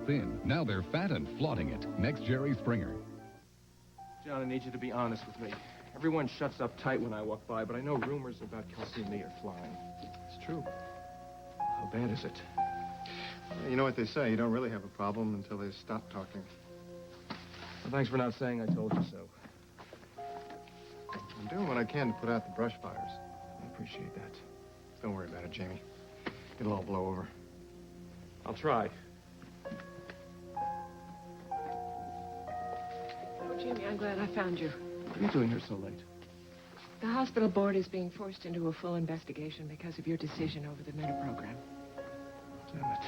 Thin. Now they're fat and flaunting it. Next Jerry Springer. John, I need you to be honest with me. Everyone shuts up tight when I walk by, but I know rumors about Kelsey and me are flying. It's true. How bad is it? You know what they say, you don't really have a problem until they stop talking. Well, thanks for not saying I told you so. I'm doing what I can to put out the brush fires. I appreciate that. Don't worry about it, Jamie. It'll all blow over. I'll try. Oh, Jimmy, I'm glad I found you. What are you doing here so late? The hospital board is being forced into a full investigation because of your decision over the META program. Damn it.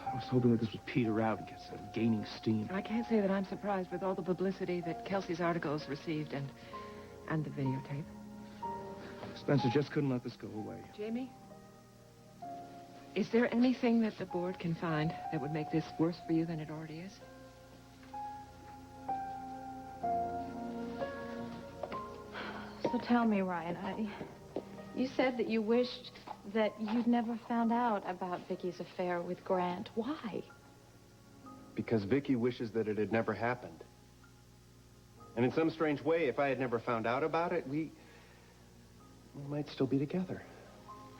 I was hoping that this would peter out and get some gaining steam. I can't say that I'm surprised with all the publicity that Kelsey's articles received and the videotape. Spencer just couldn't let this go away. Jamie, is there anything that the board can find that would make this worse for you than it already is? So tell me, Ryan, you said that you wished that you'd never found out about Vicky's affair with Grant. Why? Because Vicky wishes that it had never happened. And in some strange way, if I had never found out about it, we might still be together.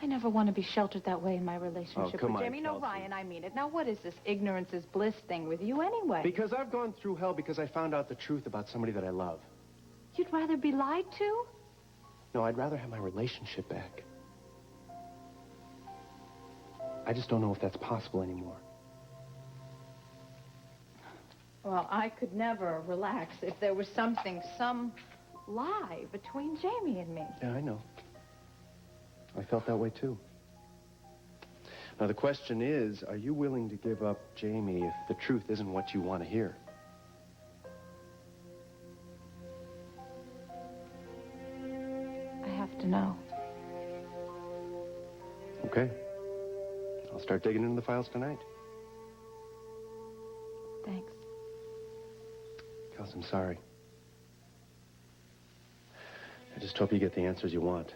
I never want to be sheltered that way in my relationship come with on, Jamie. No, Kelsey. Ryan, I mean it. Now, what is this ignorance is bliss thing with you anyway? Because I've gone through hell because I found out the truth about somebody that I love. You'd rather be lied to? No, I'd rather have my relationship back. I just don't know if that's possible anymore. Well, I could never relax if there was some lie between Jamie and me. Yeah, I know. I felt that way, too. Now, the question is, are you willing to give up Jamie if the truth isn't what you want to hear? I have to know. Okay. I'll start digging into the files tonight. Thanks. Kels, I'm sorry. I just hope you get the answers you want.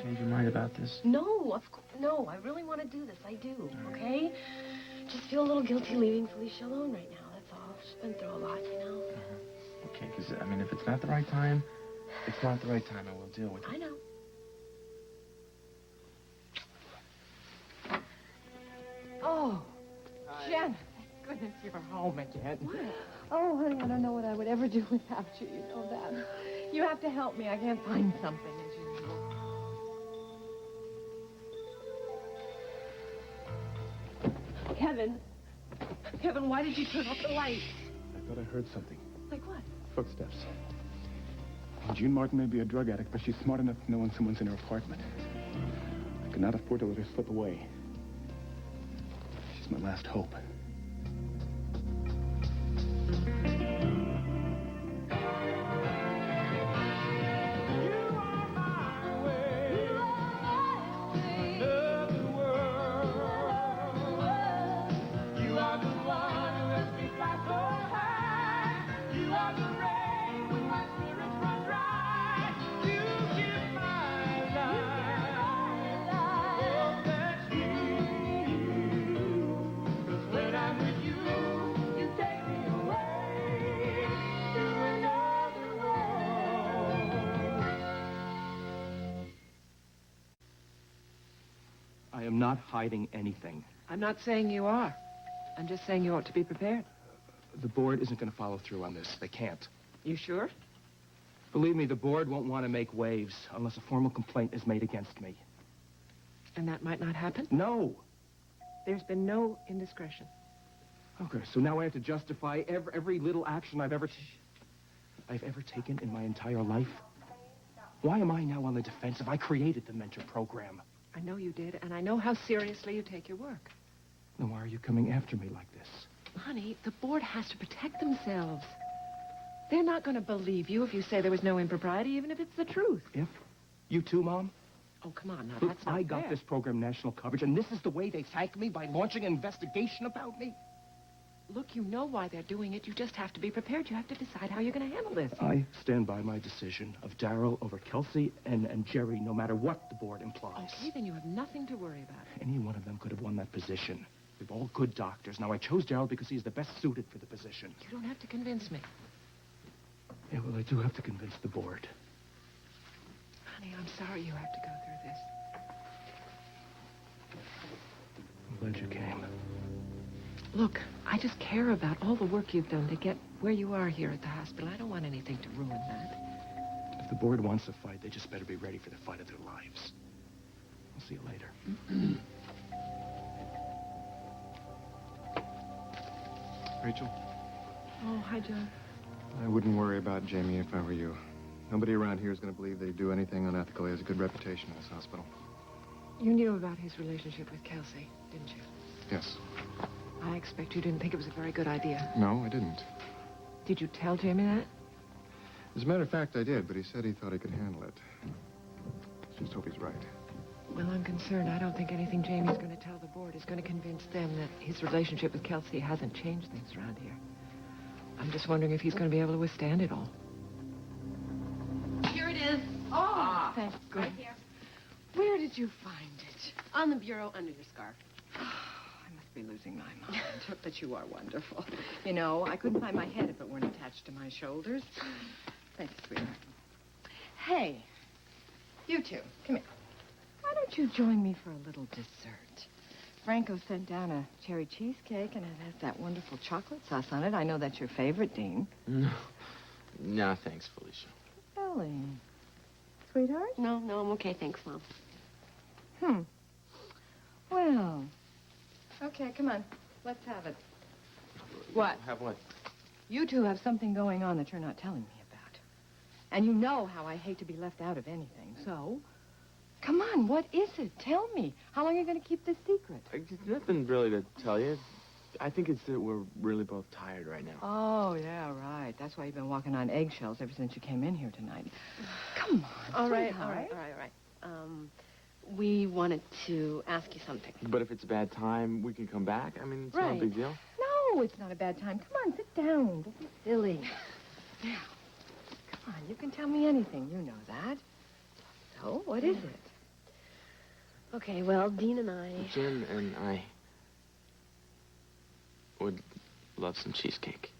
Change your mind about this? No, of course. No, I really want to do this. I do, okay? Just feel a little guilty leaving Felicia alone right now. That's all. She's been through a lot, you know? Okay, because, I mean, if it's not the right time, it's not the right time. I will deal with it. I know. Oh, Jen, thank goodness you're home again. What? Oh, honey, I don't know what I would ever do without you. You know that. You have to help me. I can't find something as usual. Kevin, why did you turn off the light? I thought I heard something. Like what? Footsteps. June Martin may be a drug addict, but she's smart enough to know when someone's in her apartment. I could not afford to let her slip away. She's my last hope. I am not hiding anything. I'm not saying you are. I'm just saying you ought to be prepared. The board isn't going to follow through on this. They can't. You sure? Believe me, the board won't want to make waves unless a formal complaint is made against me. And that might not happen? No. There's been no indiscretion. Okay, so now I have to justify every little action I've ever taken in my entire life. Why am I now on the defensive? I created the mentor program. I know you did, and I know how seriously you take your work. Then why are you coming after me like this? Honey, the board has to protect themselves. They're not going to believe you if you say there was no impropriety, even if it's the truth. If? You too, Mom? Oh, come on now. Look, That's not I got fair. this program national coverage, and this is the way they thank me by launching an investigation about me? Look, you know why they're doing it. You just have to be prepared. You have to decide how you're going to handle this. I stand by my decision of Daryl over Kelsey and Jerry, no matter what the board implies. Okay, then you have nothing to worry about. Any one of them could have won that position. They're all good doctors. Now, I chose Daryl because he's the best suited for the position. You don't have to convince me. Yeah, well, I do have to convince the board. Honey, I'm sorry you have to go through this. I'm glad you came. Look, I just care about all the work you've done to get where you are here at the hospital. I don't want anything to ruin that. If the board wants a fight, they just better be ready for the fight of their lives. I'll see you later. Rachel, Oh, hi, John. I wouldn't worry about Jamie if I were you. Nobody around here is going to believe they do anything unethical. He has a good reputation in this hospital. You knew about his relationship with Kelsey, didn't you? Yes. I expect you didn't think it was a very good idea. No, I didn't. Did you tell Jamie that? As a matter of fact, I did, but he said he thought he could handle it. Just hope he's right. Well, I'm concerned. I don't think anything Jamie's going to tell the board is going to convince them that his relationship with Kelsey hasn't changed things around here. I'm just wondering if he's going to be able to withstand it all. Here it is. Oh, thank goodness. Where did you find it? On the bureau under your scarf. I must be losing my mind. But you are wonderful. You know, I couldn't find my head if it weren't attached to my shoulders. Thank you, sweetheart. Hey, you two, come here. Why don't you join me for a little dessert? Franco sent down a cherry cheesecake, and it has that wonderful chocolate sauce on it. I know that's your favorite, Dean. No, thanks, Felicia. Ellie. Sweetheart? No, I'm okay. Thanks, Mom. Well, okay, come on. Let's have it. What? Have what? You two have something going on that you're not telling me about. And you know how I hate to be left out of anything, so... Come on, what is it? Tell me. How long are you going to keep this secret? Nothing really to tell you. I think it's that we're really both tired right now. Oh, yeah, right. That's why you've been walking on eggshells ever since you came in here tonight. Come on, All right. sweetheart. We wanted to ask you something. But if it's a bad time, we can come back. I mean, it's not a Right. big deal. No, it's not a bad time. Come on, sit down. Don't be silly. Now, come on, you can tell me anything. You know that. So, what is it? Okay, well, Dean and I... Jim and I would love some cheesecake.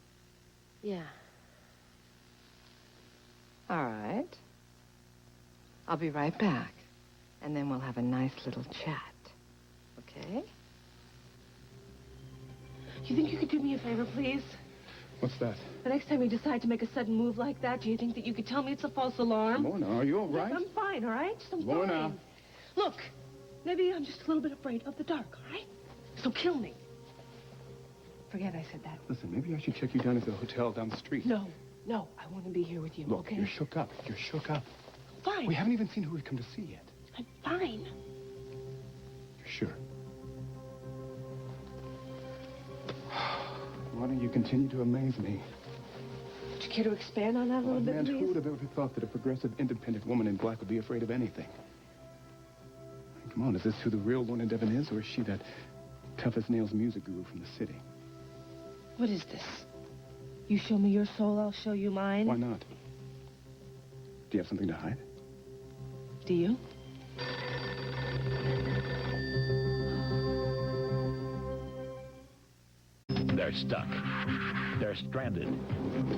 Yeah. All right. I'll be right back. And then we'll have a nice little chat. Okay? You think you could do me a favor, please? What's that? The next time you decide to make a sudden move like that, do you think that you could tell me it's a false alarm? Lorna, are you all right? Yes, I'm fine, all right? Just I'm Lorna. fine. Look, maybe I'm just a little bit afraid of the dark, all right? So kill me. Forget I said that. Listen, maybe I should check you down at the hotel down the street. No, I want to be here with you, Look, okay? you're shook up. You're shook up. Fine. We haven't even seen who we've come to see yet. I'm fine. You're sure? Lorna, you continue to amaze me. Would you care to expand on that a Oh, little bit, man, who please? would have ever thought that a progressive, independent woman in black would be afraid of anything? Come on, is this who the real Lorna Devon is, or is she that tough-as-nails music guru from the city? What is this? You show me your soul, I'll show you mine. Why not? Do you have something to hide? Do you? They're stuck. They're stranded.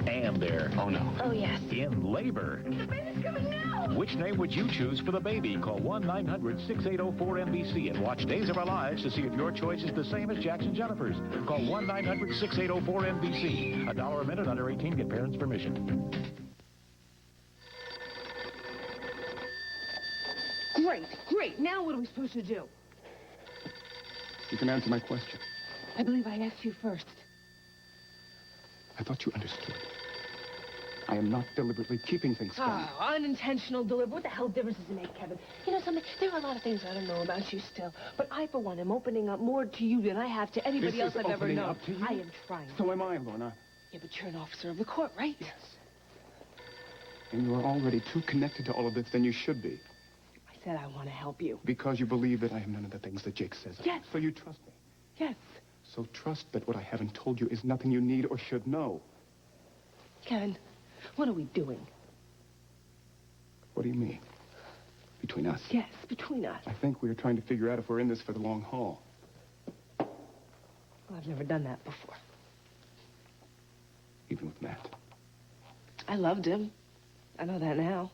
And they're... Oh, no. Oh, yes. in labor. The baby's coming now! Which name would you choose for the baby? Call 1-900-6804-NBC and watch Days of Our Lives to see if your choice is the same as Jackson Jennifer's. Call 1-900-6804-NBC. $1 a minute, under 18, get parents' permission. Great. Now what are we supposed to do? You can answer my question. I believe I asked you first. I thought you understood. I am not deliberately keeping things from you. Oh, unintentional deliberate. What the hell difference does it make, Kevin? You know something? There are a lot of things I don't know about you still. But I, for one, am opening up more to you than I have to anybody else This is I've ever opening known. up to you? I am trying. So am I, Lorna. Yeah, but you're an officer of the court, right? Yes. And you are already too connected to all of this than you should be. I said I want to help you. Because you believe that I am none of the things that Jake says. Yes. So you trust me. Yes. So trust that what I haven't told you is nothing you need or should know. Kevin, what are we doing? What do you mean? Between us? Yes, between us. I think we are trying to figure out if we're in this for the long haul. Well, I've never done that before. Even with Matt. I loved him. I know that now.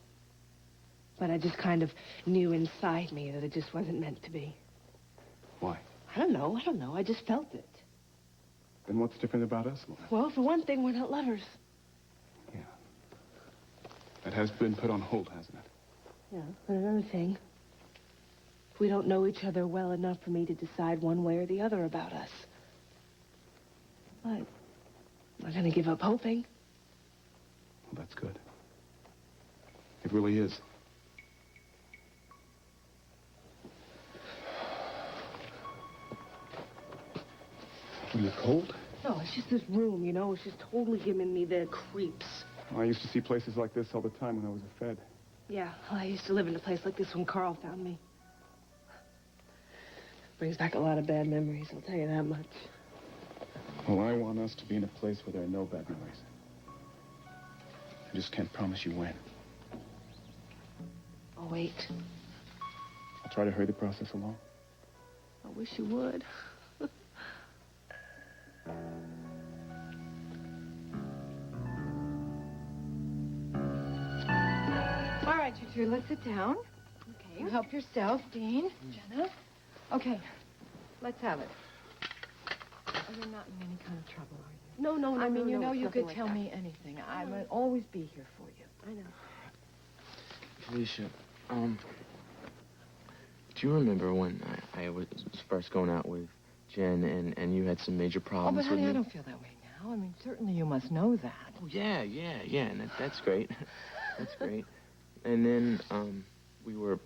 But I just kind of knew inside me that it just wasn't meant to be. Why? I don't know. I just felt it. Then what's different about us, Lorna? Well, for one thing, we're not lovers. Yeah. That has been put on hold, hasn't it? Yeah, but another thing. We don't know each other well enough for me to decide one way or the other about us. But I'm not going to give up hoping. Well, that's good. It really is. What, are you cold? No, it's just this room, you know? It's just totally giving me the creeps. Well, I used to see places like this all the time when I was a Fed. Yeah, well, I used to live in a place like this when Carl found me. Brings back a lot of bad memories, I'll tell you that much. Well, I want us to be in a place where there are no bad memories. I just can't promise you when. Oh, wait. I'll try to hurry the process along. I wish you would. All right, you two, let's sit down. Okay. You help yourself, Dean, Jenna. Okay, let's have it. Oh, you're not in any kind of trouble, are you? No, I mean, you know, it's you nothing could like tell that. me anything. I will always be here for you. I know. Felicia, do you remember when I was first going out with Jen and you had some major Oh, problems but honey, with I me? don't feel that way now. I mean, certainly you must know that. Oh, yeah, and that's great. That's great. And then, we were,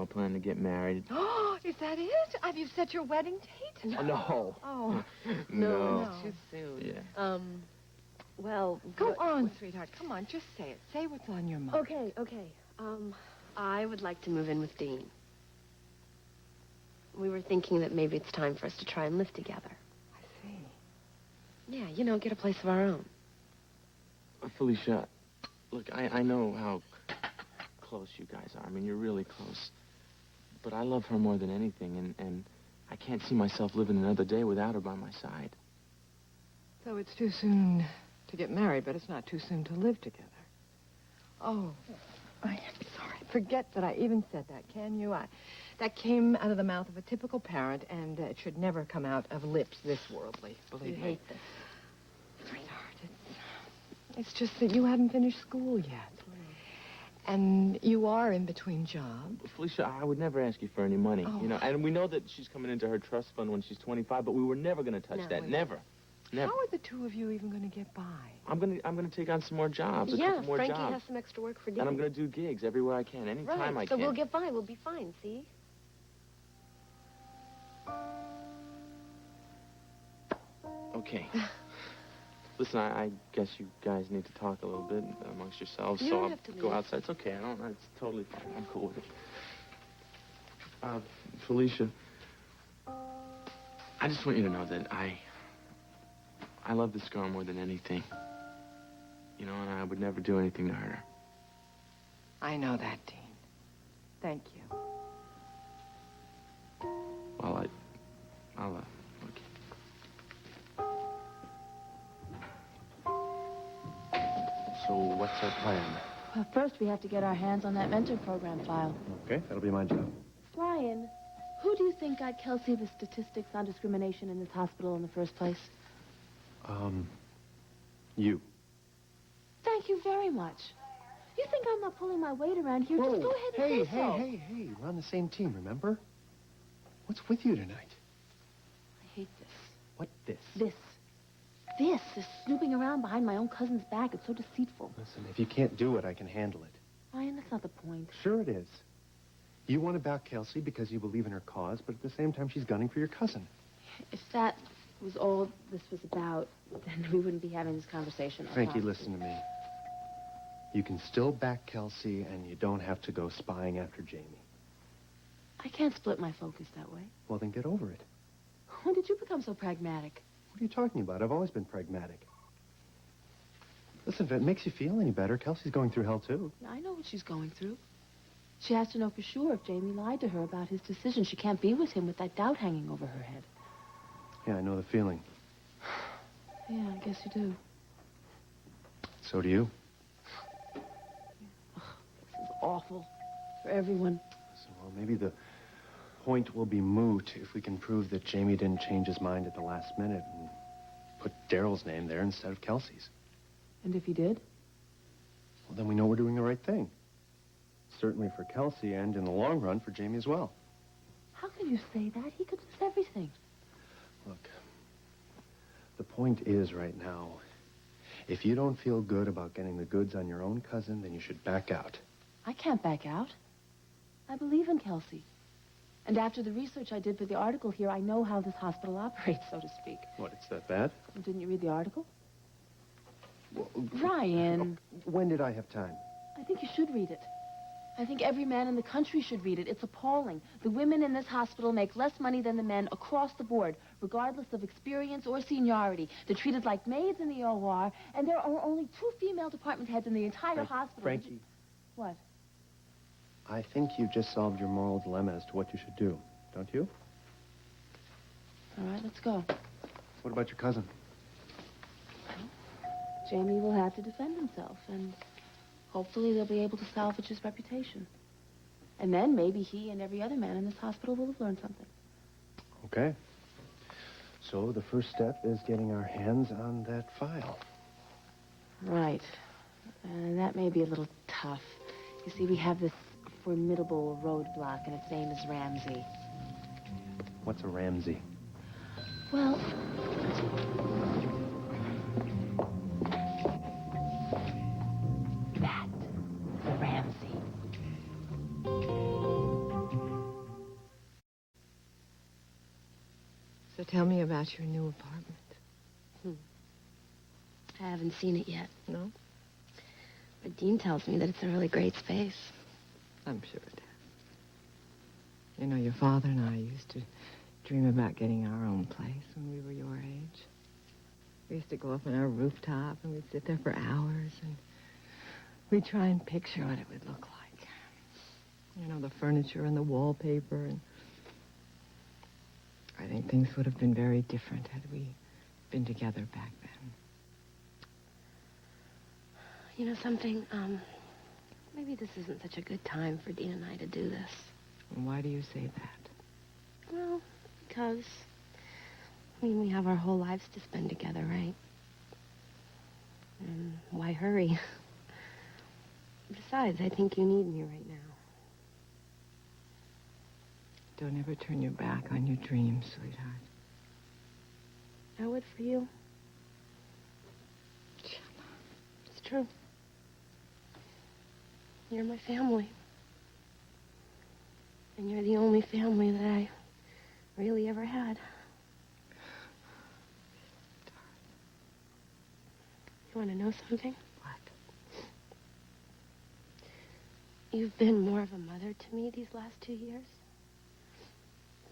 planning to get married. Oh, is that it? Have you set your wedding date? Oh, no. Oh, No. Too soon. Yeah. Well... go on, sweetheart. Come on, just say it. Say what's on your mind. Okay. I would like to move in with Dean. We were thinking that maybe it's time for us to try and live together. I see. Yeah, get a place of our own. Felicia, look, I know how close you guys are. I mean, you're really close. But I love her more than anything, and I can't see myself living another day without her by my side. So it's too soon to get married, but it's not too soon to live together. Oh, I am sorry. Forget that I even said that, can you? That came out of the mouth of a typical parent, and it should never come out of lips this worldly, believe me. You hate this. Sweetheart, it's just that you haven't finished school yet. And you are in between jobs. Felicia, I would never ask you for any money, Oh. And we know that she's coming into her trust fund when she's 25, but we were never going to touch No, that. we Never. How are the two of you even going to get by? I'm gonna take on some more jobs, a Yeah, couple more Frankie jobs. has some extra work for Dean. And I'm going to do gigs everywhere I can, anytime I so can. we'll get by. We'll be fine, see? Okay. Listen, I guess you guys need to talk a little bit amongst yourselves, You so don't I'll have to go leave. outside. It's okay. It's totally fine. I'm cool with it. Felicia, I just want you to know that I love this girl more than anything. And I would never do anything to hurt her. I know that, Dean. Thank you. Well, I'll okay. So what's our plan? Well, first we have to get our hands on that mentor program file. Okay, that'll be my job. Brian, who do you think got Kelsey the statistics on discrimination in this hospital in the first place? You. Thank you very much. You think I'm not pulling my weight around here? Just go ahead and say so. Hey. We're on the same team, remember? What's with you tonight? I hate this. What this? This snooping around behind my own cousin's back. It's so deceitful. Listen, if you can't do it, I can handle it. Ryan, that's not the point. Sure it is. You want to back Kelsey because you believe in her cause, but at the same time, she's gunning for your cousin. If that was all this was about, then we wouldn't be having this conversation. Frankie, listen to me. You can still back Kelsey, and you don't have to go spying after Jamie. I can't split my focus that way. Well, then get over it. When did you become so pragmatic? What are you talking about? I've always been pragmatic. Listen, if it makes you feel any better, Kelsey's going through hell, too. I know what she's going through. She has to know for sure if Jamie lied to her about his decision. She can't be with him with that doubt hanging over her head. Yeah, I know the feeling. Yeah, I guess you do. So do you. This is awful for everyone. So, well, maybe the point will be moot if we can prove that Jamie didn't change his mind at the last minute and put Daryl's name there instead of Kelsey's. And if he did? Well, then we know we're doing the right thing. Certainly for Kelsey and, in the long run, for Jamie as well. How can you say that? He could lose everything. Look, the point is right now, if you don't feel good about getting the goods on your own cousin, then you should back out. I can't back out. I believe in Kelsey. And after the research I did for the article here, I know how this hospital operates, so to speak. What, it's that bad? Well, didn't you read the article? Well, Ryan. When did I have time? I think you should read it. I think every man in the country should read it. It's appalling. The women in this hospital make less money than the men across the board, regardless of experience or seniority. They're treated like maids in the OR, and there are only 2 female department heads in the entire hospital. Frankie. What? I think you've just solved your moral dilemma as to what you should do, don't you? All right, let's go. What about your cousin? Jamie will have to defend himself, and hopefully they'll be able to salvage his reputation. And then maybe he and every other man in this hospital will have learned something. Okay. So the first step is getting our hands on that file. Right. That may be a little tough. You see, we have this formidable roadblock, and its name is Ramsey. What's a Ramsey? Well, that's the Ramsey. So tell me about your new apartment. I haven't seen it yet. No? But Dean tells me that it's a really great space. I'm sure it is. You know, your father and I used to dream about getting our own place when we were your age. We used to go up on our rooftop, and we'd sit there for hours, and we'd try and picture what it would look like. You know, the furniture and the wallpaper, and I think things would have been very different had we been together back then. You know something? Maybe this isn't such a good time for Dean and I to do this. And why do you say that? Well, because, we have our whole lives to spend together, right? And why hurry? Besides, I think you need me right now. Don't ever turn your back on your dreams, sweetheart. I would for you. It's true. You're my family. And you're the only family that I really ever had. You want to know something? What? You've been more of a mother to me these last 2 years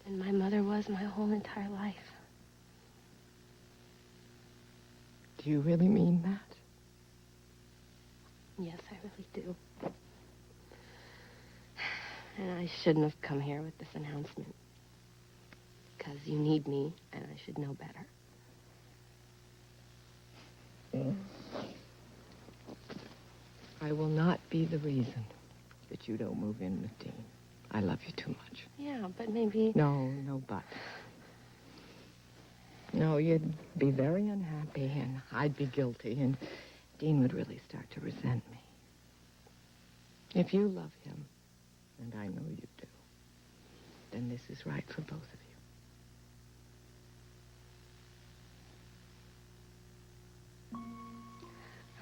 than my mother was my whole entire life. Do you really mean that? Yes, I really do. And I shouldn't have come here with this announcement. Because you need me, and I should know better. I will not be the reason that you don't move in with Dean. I love you too much. Yeah, but maybe... No but. No, you'd be very unhappy, and I'd be guilty, and Dean would really start to resent me. If you love him, and I know you do, then this is right for both of you.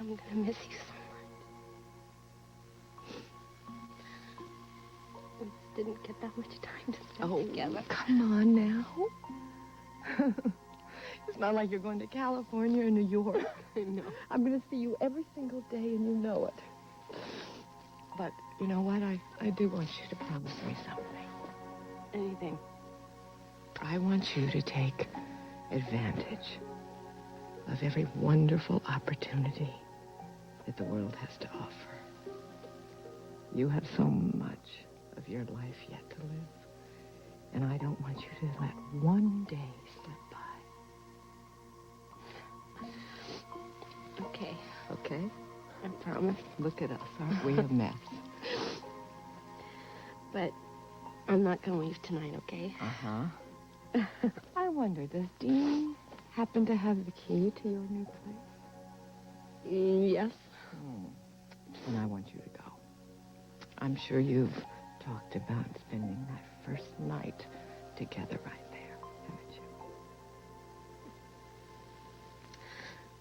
I'm going to miss you so much. We just didn't get that much time to spend together. Come on now. It's not like you're going to California or New York. I know. I'm going to see you every single day, and you know it. But you know what? I do want you to promise me something. Anything. I want you to take advantage of every wonderful opportunity that the world has to offer. You have so much of your life yet to live, and I don't want you to let one day slip by. Okay. Okay? I promise. Look at us. Aren't we a mess? But I'm not going to leave tonight, okay? Uh-huh. I wonder, does Dean happen to have the key to your new place? Yes. And I want you to go. I'm sure you've talked about spending that first night together right there, haven't you?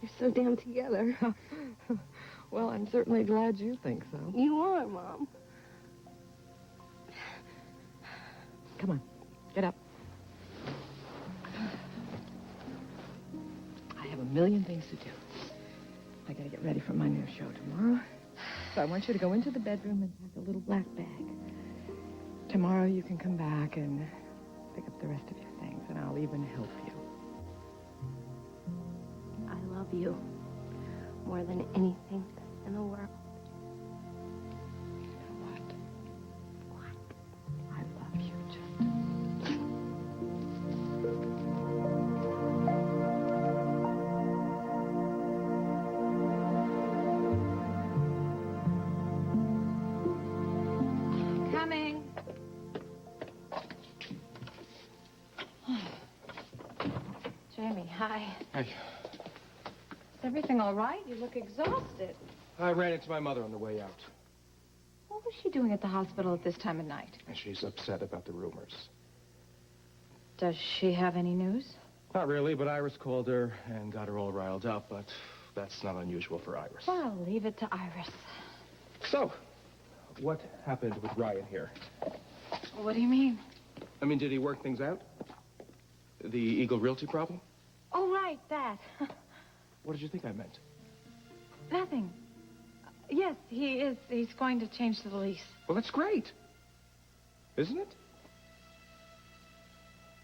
You're so damn together. Well, I'm certainly glad you think so. You are, Mom. Come on, get up. I have a million things to do. I gotta get ready for my new show tomorrow. So I want you to go into the bedroom and pack a little black bag. Tomorrow you can come back and pick up the rest of your things, and I'll even help you. I love you more than anything in the world. You know what? I love you just. Coming. Jamie, hi. Hey, Is everything all right? You look exhausted. I ran into my mother on the way out. What was she doing at the hospital at this time of night? And she's upset about the rumors. Does she have any news? Not really, but Iris called her and got her all riled up, but that's not unusual for Iris. Well, leave it to Iris. So, what happened with Ryan here? What do you mean? I mean, did he work things out? The Eagle Realty problem? Oh, right, that. What did you think I meant? Nothing. Yes, he is. He's going to change the lease. Well, that's great. Isn't it?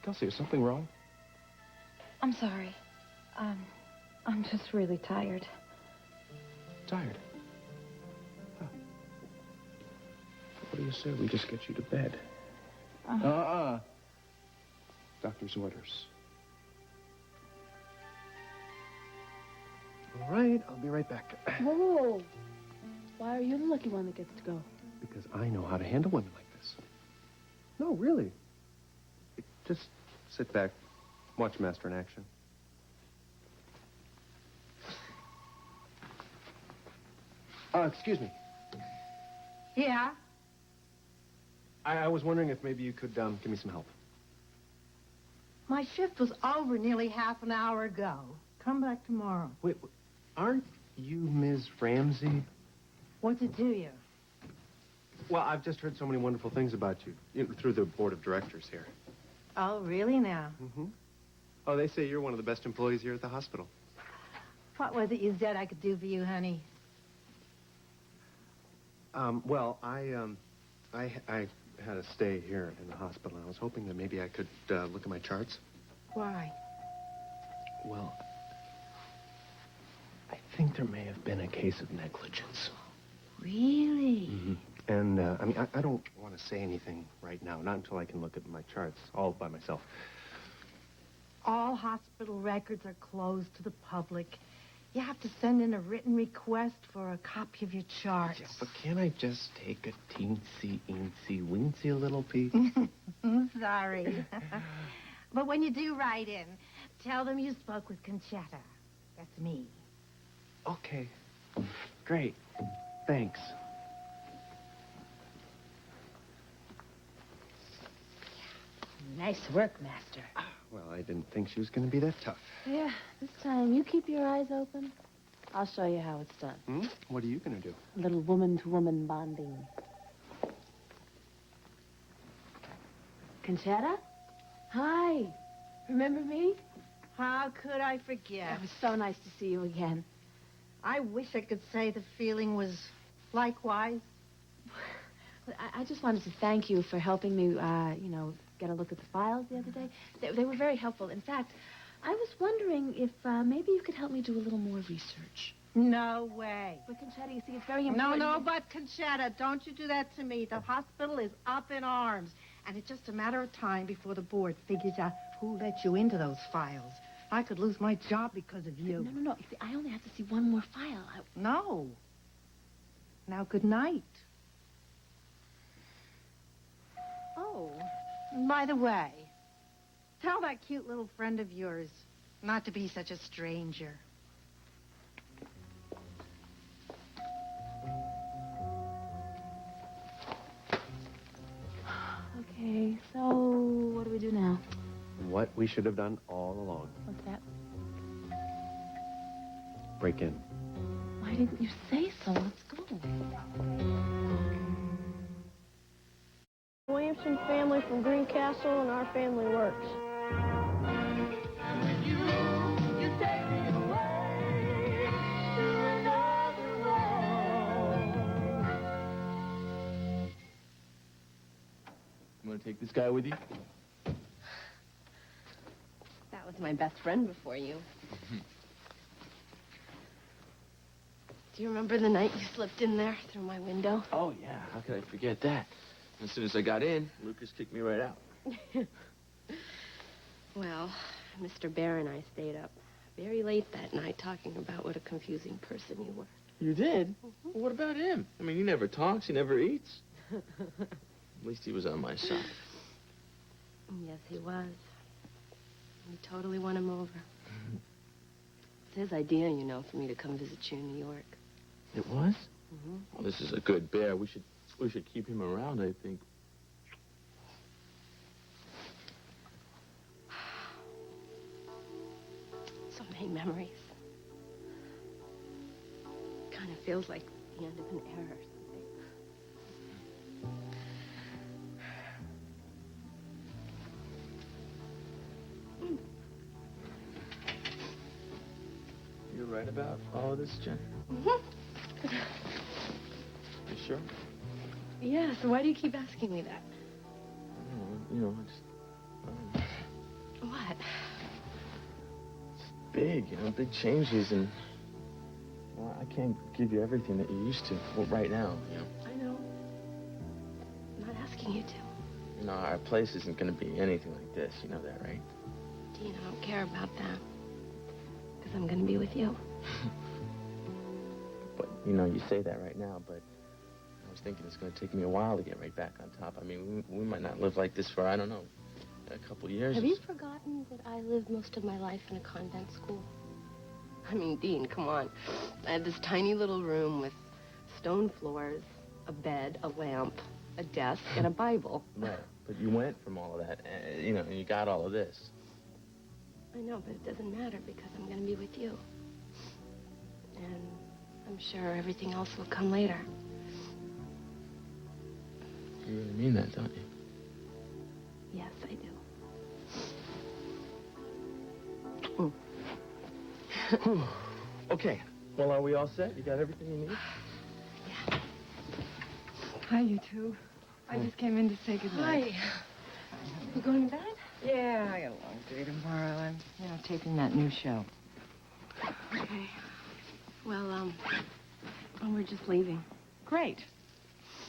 Kelsey, is something wrong? I'm sorry. I'm just really tired. Tired? Huh. What do you say we just get you to bed? Doctor's orders. All right, I'll be right back. Whoa. Why are you the lucky one that gets to go? Because I know how to handle women like this. No, really. Just sit back, watch Master in action. Excuse me. Yeah? I was wondering if maybe you could give me some help. My shift was over nearly half an hour ago. Come back tomorrow. Wait, aren't you Ms. Ramsey? What's it to you? Well, I've just heard so many wonderful things about you through the board of directors here. Oh, really now? Mm-hmm. Oh, they say you're one of the best employees here at the hospital. What was it you said I could do for you, honey? Well, I had a stay here in the hospital. I was hoping that maybe I could look at my charts. Why? Well, I think there may have been a case of negligence. Really? Mm-hmm. And, I mean, I don't want to say anything right now, not until I can look at my charts all by myself. All hospital records are closed to the public. You have to send in a written request for a copy of your charts. Yeah, but can't I just take a teensy-eensy-weensy little peek? Sorry. But when you do write in, tell them you spoke with Conchetta. That's me. Okay. Great. Thanks. Nice work, Master. Well, I didn't think she was going to be that tough. Yeah, this time you keep your eyes open. I'll show you how it's done. Hmm? What are you going to do? A little woman-to-woman bonding. Conchetta? Hi. Remember me? How could I forget? It was so nice to see you again. I wish I could say the feeling was likewise. I just wanted to thank you for helping me, get a look at the files the other day. They were very helpful. In fact, I was wondering if maybe you could help me do a little more research. No way. But, Conchetta, you see, it's very important. No, but Conchetta, don't you do that to me. The hospital is up in arms, and it's just a matter of time before the board figures out who let you into those files. I could lose my job because of you. No. You see, I only have to see one more file. No. Now, good night. Oh, and by the way, tell that cute little friend of yours not to be such a stranger. Okay, so what do we do now? What we should have done all along. What's that? Break in. Why didn't you say so? Let's go. Williamson family from Greencastle, and our family works. You want to take this guy with you? That was my best friend before you. Do you remember the night you slipped in there through my window? Oh, yeah. How could I forget that? As soon as I got in, Lucas kicked me right out. Well, Mr. Bear and I stayed up very late that night talking about what a confusing person you were. You did? Well, what about him? I mean, he never talks, he never eats. At least he was on my side. Yes, he was. We totally won him over. It's his idea, you know, for me to come visit you in New York. It was? Mm-hmm. Well, this is a good bear. We should keep him around, I think. So many memories. Kind of feels like the end of an era or something. You're right about all of this, Jen? Mm-hmm. You sure? Yeah, so why do you keep asking me that? I don't know, I just... What? It's big, big changes, and... Well, I can't give you everything that you used to, well, right now, I know. I'm not asking you to. Our place isn't going to be anything like this, you know that, right? Dean, I don't care about that. Because I'm going to be with you. But, you say that right now, but I was thinking it's going to take me a while to get right back on top. I mean, we might not live like this for, I don't know, a couple years. Have you forgotten that I lived most of my life in a convent school? I mean, Dean, come on. I had this tiny little room with stone floors, a bed, a lamp, a desk, and a Bible. Right, but you went from all of that, and you got all of this. I know, but it doesn't matter because I'm going to be with you. And I'm sure everything else will come later. You really mean that, don't you? Yes, I do. Okay. Well, are we all set? You got everything you need? Yeah. Hi, you two. I just came in to say goodnight. Hi. You going to bed? Yeah, I got a long day tomorrow. I'm, taping that new show. Okay. Well, we're just leaving. Great.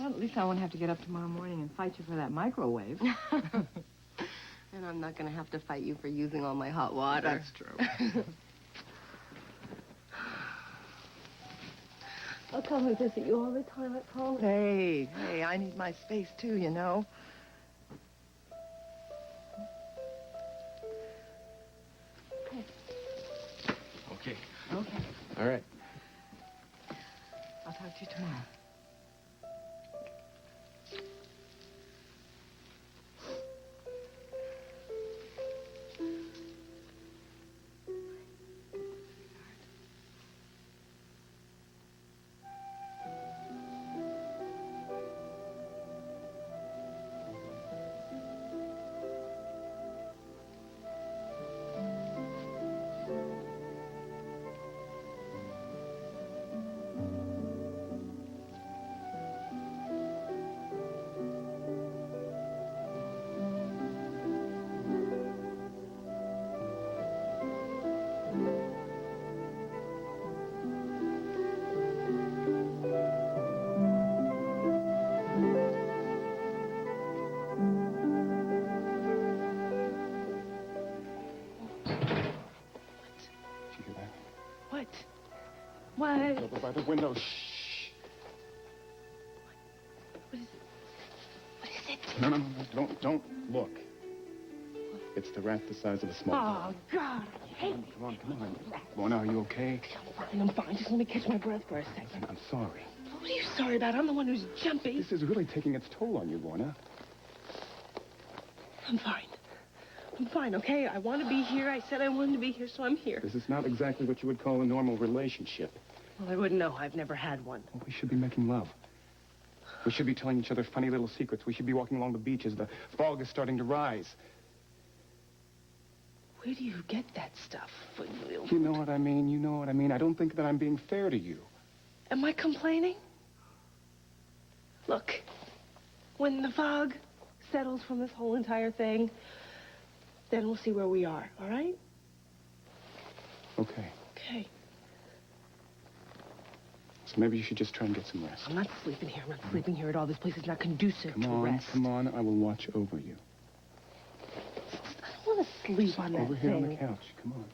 Well, at least I won't have to get up tomorrow morning and fight you for that microwave. And I'm not going to have to fight you for using all my hot water. That's true. I'll come and visit you all the time, I promise. Hey, I need my space too, Okay. Okay. All right. I'll talk to you tomorrow. What? Over by the window. Shh. What is it? No. Don't look. It's the rat the size of a small dog. Oh, God, I hate it. Come on. Mona, are you okay? I'm fine. Just let me catch my breath for a second. I'm sorry. What are you sorry about? I'm the one who's jumping. This is really taking its toll on you, Lorna. I'm fine, okay? I want to be here. I said I wanted to be here, so I'm here. This is not exactly what you would call a normal relationship. Well, I wouldn't know. I've never had one. Well, we should be making love. We should be telling each other funny little secrets. We should be walking along the beach as the fog is starting to rise. Where do you get that stuff? You know what I mean? I don't think that I'm being fair to you. Am I complaining? Look, when the fog settles from this whole entire thing, then we'll see where we are, all right? Okay. Okay. So maybe you should just try and get some rest. I'm not sleeping here. I'm not sleeping here at all. This place is not conducive to rest. Come on. I will watch over you. I don't want to sleep on that Over here thing. on the couch. Come on.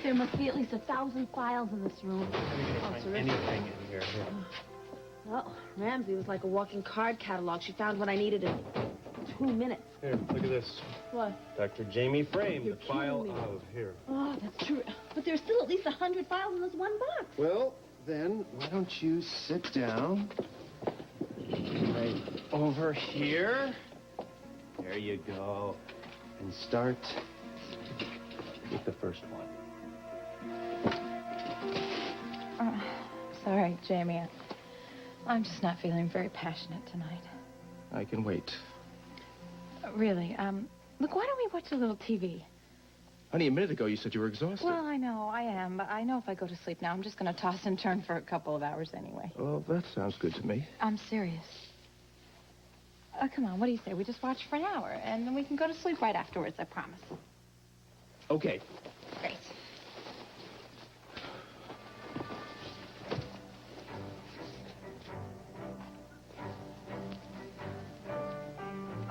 There must be at least 1,000 files in this room. Anything in here. Well, Ramsey was like a walking card catalog. She found what I needed in 2 minutes. Here, look at this. What? Dr. Jamie Frame, You're the file kidding me. of here. Oh, that's true. But there's still at least 100 files in this one box. Well, then, why don't you sit down right over here? There you go. And start with the first one. Sorry, Jamie. I'm just not feeling very passionate tonight. I can wait. Really, look, why don't we watch a little TV? Honey, a minute ago you said you were exhausted. Well, I know, I am, but I know if I go to sleep now, I'm just going to toss and turn for a couple of hours anyway. Well, that sounds good to me. I'm serious. Come on, what do you say? We just watch for an hour, and then we can go to sleep right afterwards, I promise. Okay. Great.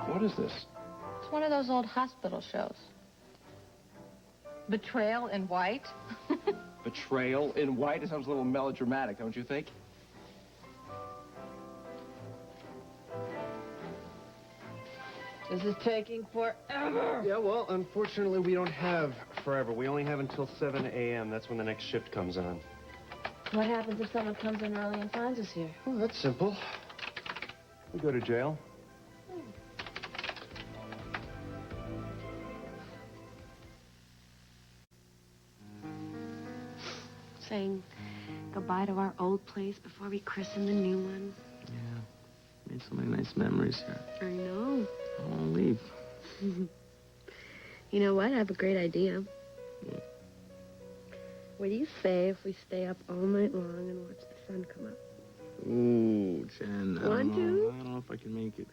What is this? It's one of those old hospital shows. Betrayal in White. Betrayal in White? It sounds a little melodramatic, don't you think? This is taking forever. Yeah, well, unfortunately, we don't have forever. We only have until 7 a.m. That's when the next shift comes on. What happens if someone comes in early and finds us here? Well, that's simple. We go to jail. Saying goodbye to our old place before we christen the new one. Yeah. Made so many nice memories here. I know. I won't leave. You know what? I have a great idea. What do you say if we stay up all night long and watch the sun come up? Ooh, Jen. I Want to? don't know if I can make it.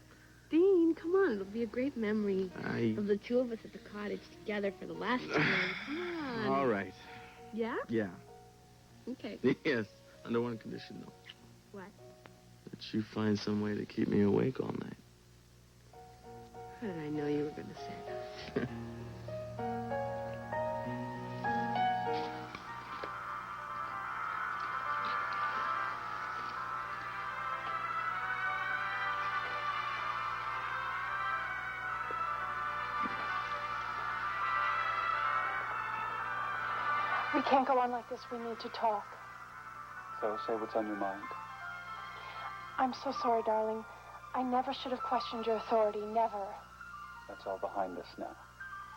Dean, come on. It'll be a great memory I- of the two of us at the cottage together for the last time. Come on. All right. Yeah? Yeah. Okay. Yes. Under one condition, though. What? That you find some way to keep me awake all night. How did I know you were going to say that? We can't go on like this. We need to talk. So, say what's on your mind. I'm so sorry, darling. I never should have questioned your authority. Never. That's all behind us now.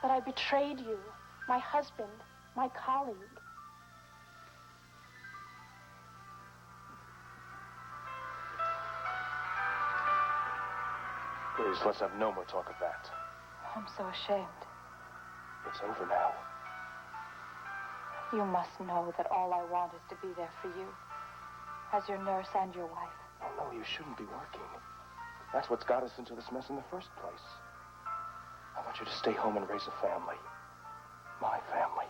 But I betrayed you, my husband, my colleague. Please, let's have no more talk of that. I'm so ashamed. It's over now. You must know that all I want is to be there for you, as your nurse and your wife. Oh, no, you shouldn't be working. That's what's got us into this mess in the first place. I want you to stay home and raise a family. My family.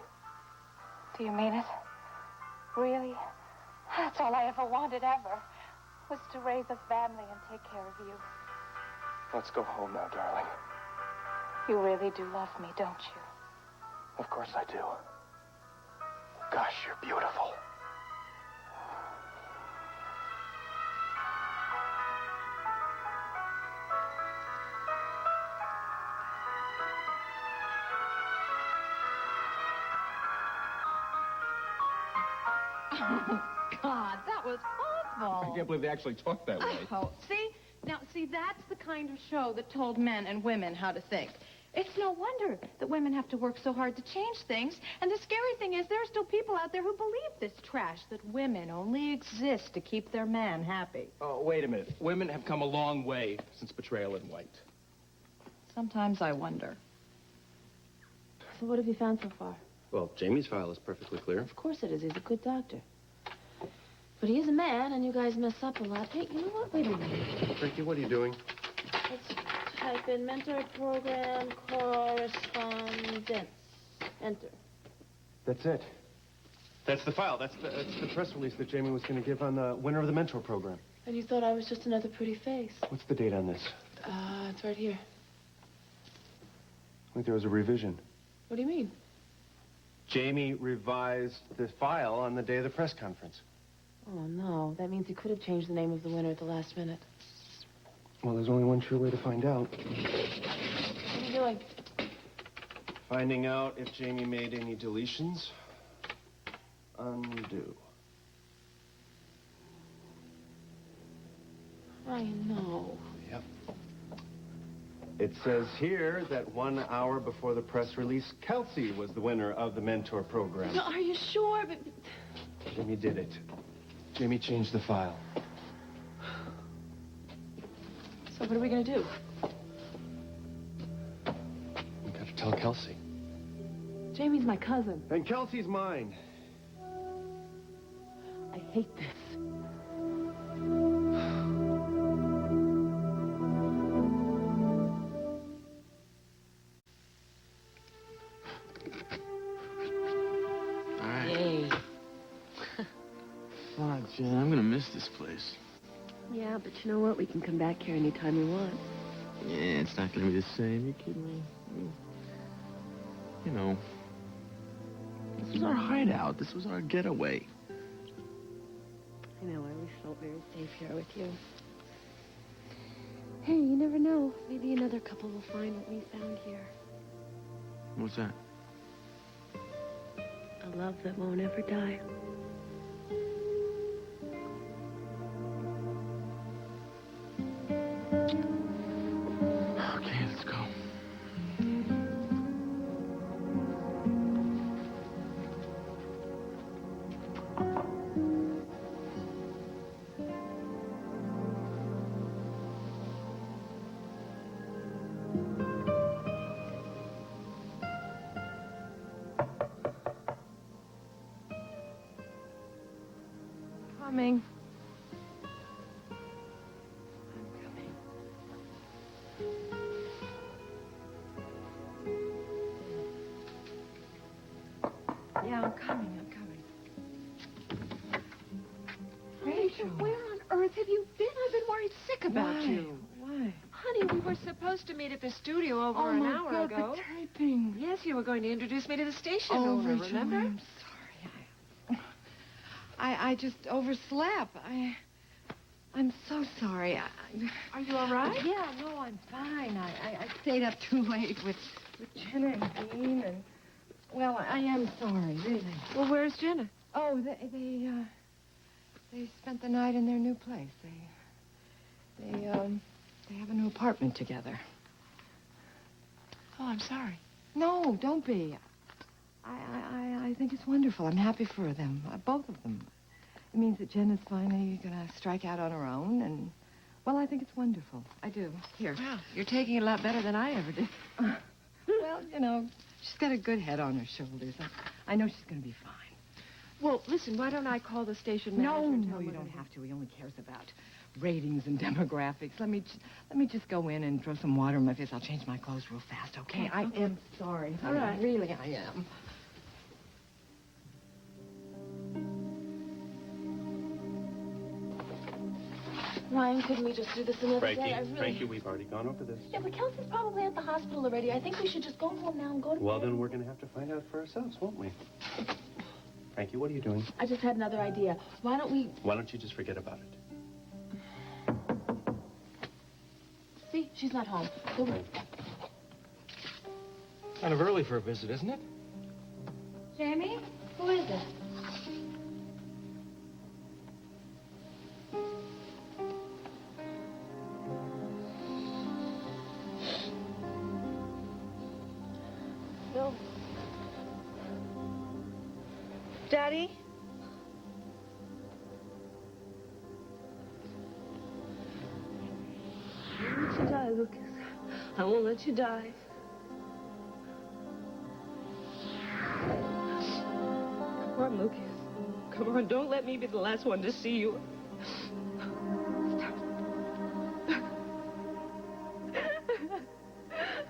Do you mean it? Really? That's all I ever wanted, ever, was to raise a family and take care of you. Let's go home now, darling. You really do love me, don't you? Of course I do. Gosh, you're beautiful. Oh, God, that was awful. I can't believe they actually talk that way. Oh, see? Now, that's the kind of show that told men and women how to think. It's no wonder that women have to work so hard to change things. And the scary thing is there are still people out there who believe this trash, that women only exist to keep their man happy. Oh, wait a minute. Women have come a long way since Betrayal in White. Sometimes I wonder. So what have you found so far? Well, Jamie's file is perfectly clear. Of course it is. He's a good doctor. But he is a man, and you guys mess up a lot. Hey, you know what? Wait a minute. Frankie, what are you doing? Let's type in mentor program correspondence. Enter. That's it. That's the file. That's the press release that Jamie was going to give on the winner of the mentor program. And you thought I was just another pretty face. What's the date on this? It's right here. I think there was a revision. What do you mean? Jamie revised the file on the day of the press conference. Oh, no. That means he could have changed the name of the winner at the last minute. Well, there's only one sure way to find out. What are you doing? Finding out if Jamie made any deletions. Undo. Ryan, no. Yep. It says here that 1 hour before the press release, Kelsey was the winner of the mentor program. No, are you sure? But... Jamie did it. Jamie changed the file. So what are we going to do? We got to tell Kelsey. Jamie's my cousin. And Kelsey's mine. I hate this. Jen, I'm gonna miss this place. Yeah, but you know what? We can come back here anytime we want. Yeah, it's not gonna be the same. You kidding me? You know, this was our hideout. This was our getaway. I know. I always felt very safe here with you. Hey, you never know. Maybe another couple will find what we found here. What's that? A love that won't ever die. Okay, let's go. Coming. Yeah, I'm coming. Rachel, where on earth have you been? I've been worried sick about you. Why? Honey, we were supposed to meet at the studio over an hour God, ago. the taping. Yes, you were going to introduce me to the station Oh, owner, Rachel, remember? I'm sorry. I just overslept. I'm so sorry. Are you all right? Yeah, no, I'm fine. I stayed up too late with Jenna and Dean, and well, I am sorry, really. Well, where's Jenna? Oh, they spent the night in their new place. They have a new apartment together. Oh, I'm sorry. No, don't be. I think it's wonderful. I'm happy for them, both of them. It means that Jenna's finally going to strike out on her own, and, well, I think it's wonderful. I do. Here. Wow, you're taking it a lot better than I ever did. Well, you know, she's got a good head on her shoulders. I know she's going to be fine. Well, listen, why don't I call the station manager? No, you don't have to. He only cares about ratings and demographics. Let me just go in and throw some water in my face. I'll change my clothes real fast, okay? I am sorry. All right. Really, I am. Ryan, couldn't we just do this another day? I really... Frankie, we've already gone over this. Yeah, but Kelsey's probably at the hospital already. I think we should just go home now and go to Well, bed. then we're going to have to find out for ourselves, won't we? Frankie, what are you doing? I just had another idea. Why don't you just forget about it? See, she's not home. Go. Kind of early for a visit, isn't it? Jamie? Who is it? Bill. Daddy? I won't let you die, Lucas. I won't let you die. Come on, Lucas. Come on, don't let me be the last one to see you.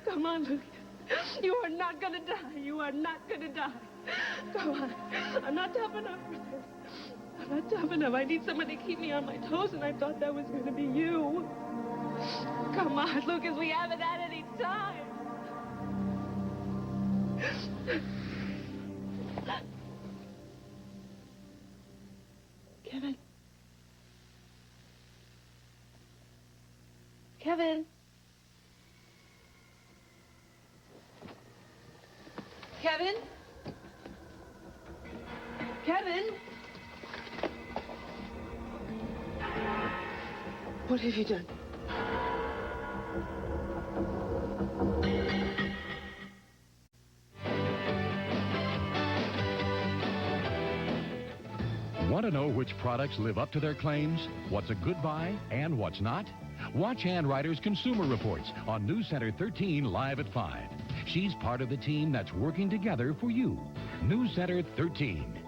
Come on, Lucas. You are not gonna die. You are not gonna die. Come on. I'm not tough enough for this. I'm not tough enough. I need someone to keep me on my toes, and I thought that was gonna be you. Come on, Lucas. We haven't had any time. Kevin. Kevin. Kevin? Kevin? What have you done? Want to know which products live up to their claims? What's a good buy and what's not? Watch Ann Ryder's Consumer Reports on News Center 13 live at 5. She's part of the team that's working together for you. News Center 13.